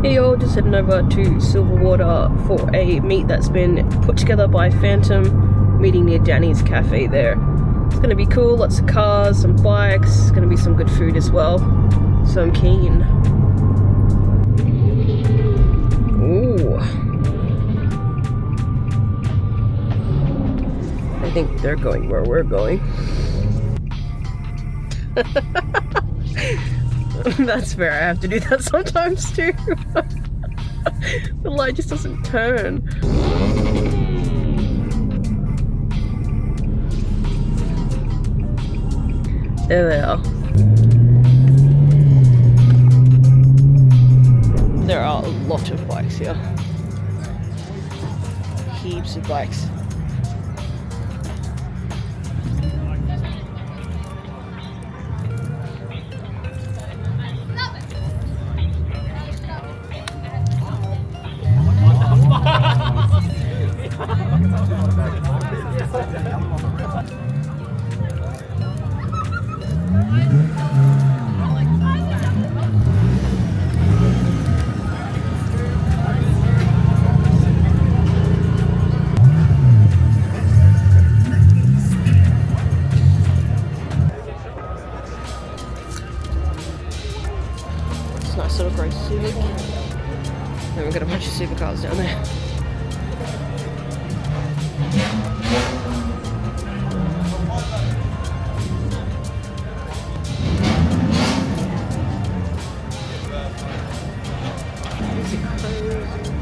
Hey y'all, just heading over to Silverwater for a meet that's been put together by Phantom, meeting near Danny's Cafe there. It's going to be cool, lots of cars, some bikes, it's going to be some good food as well, so I'm keen. Ooh. I think they're going where we're going. That's fair, I have to do that sometimes too. The light just doesn't turn. There they are. There are a lot of bikes here. Heaps of bikes. Nice little grey Civic. Then we've got a bunch of supercars down there. Is it crazy?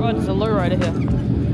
God, there's a lowrider here.